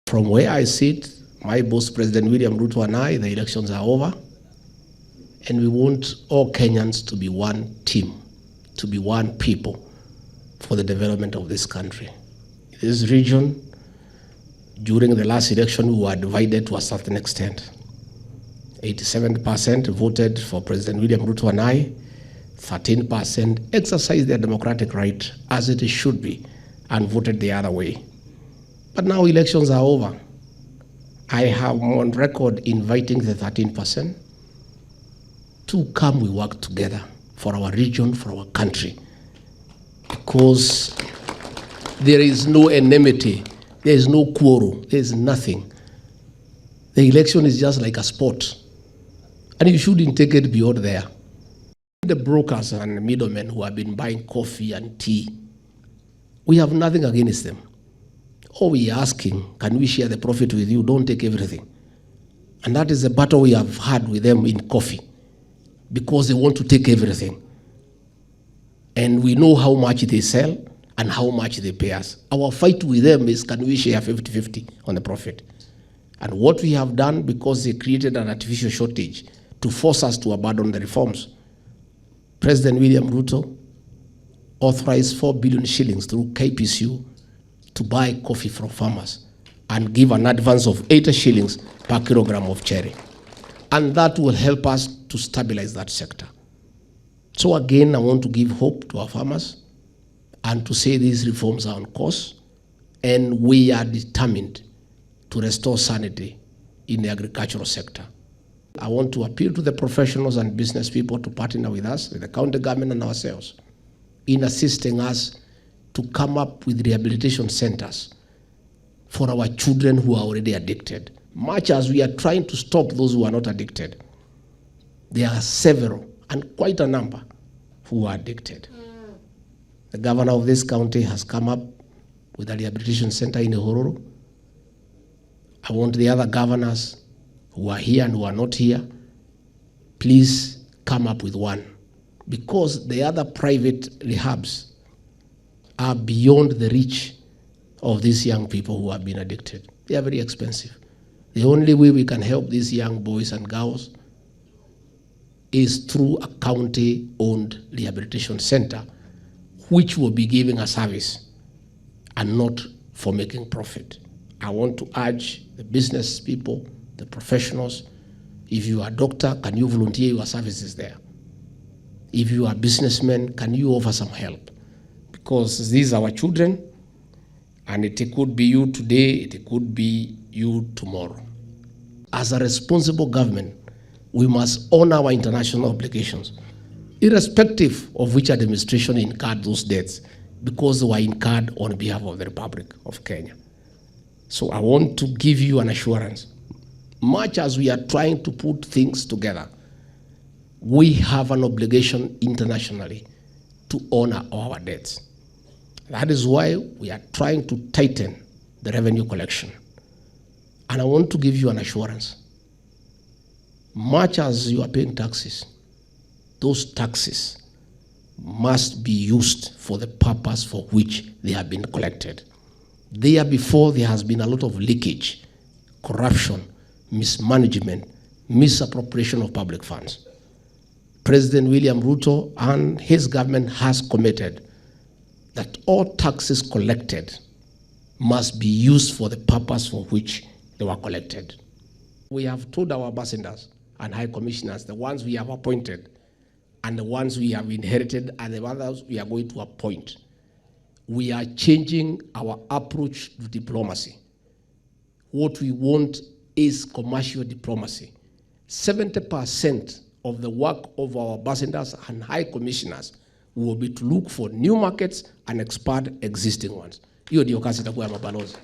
From where I sit, my boss, President William Ruto, and I, the elections are over, and we want all Kenyans to be one team, to be one people for the development of this country. This region, during the last election, we were divided to a certain extent. 87% voted for President William Ruto and I, 13% exercised their democratic right as it should be and voted the other way. But now elections are over. I have on record inviting the 13% to come we work together for our region, for our country. Because there is no enmity, there is no quarrel, there is nothing. The election is just like a sport. And you shouldn't take it beyond there. The brokers and middlemen who have been buying coffee and tea, we have nothing against them. All we are asking, can we share the profit with you? Don't take everything. And that is the battle we have had with them in coffee, because they want to take everything. And we know how much they sell and how much they pay us. Our fight with them is, can we share 50-50 on the profit? And what we have done, because they created an artificial shortage to force us to abandon the reforms, President William Ruto authorized 4 billion shillings through KPCU to buy coffee from farmers and give an advance of 80 shillings per kilogram of cherry. And that will help us to stabilize that sector. So again, I want to give hope to our farmers and to say these reforms are on course, and we are determined to restore sanity in the agricultural sector. I want to appeal to the professionals and business people to partner with us, with the county government and ourselves, in assisting us to come up with rehabilitation centers for our children who are already addicted. Much as we are trying to stop those who are not addicted, there are several, and quite a number, who are addicted. The governor of this county has come up with a rehabilitation center in Uhuru. I want the other governors who are here and who are not here, please come up with one, because the other private rehabs are beyond the reach of these young people who have been addicted. They are very expensive. The only way we can help these young boys and girls is through a county-owned rehabilitation center, which will be giving a service and not for making profit. I want to urge the business people, the professionals, if you are a doctor, can you volunteer your services there? If you are a businessman, can you offer some help? Because these are our children, and it could be you today, it could be you tomorrow. As a responsible government, we must honor our international obligations, irrespective of which administration incurred those debts, because they were incurred on behalf of the Republic of Kenya. So I want to give you an assurance. Much as we are trying to put things together, we have an obligation internationally to honor our debts. That is why we are trying to tighten the revenue collection. And I want to give you an assurance. Much as you are paying taxes, those taxes must be used for the purpose for which they have been collected. There before, there has been a lot of leakage, corruption, mismanagement, misappropriation of public funds. President William Ruto and his government has committed that all taxes collected must be used for the purpose for which they were collected. We have told our ambassadors and high commissioners, the ones we have appointed and the ones we have inherited and the others we are going to appoint, we are changing our approach to diplomacy. What we want is commercial diplomacy. 70% of the work of our ambassadors and high commissioners will be to look for new markets and expand existing ones. Hiyo ndio kazi itakuwa ya mabalozi.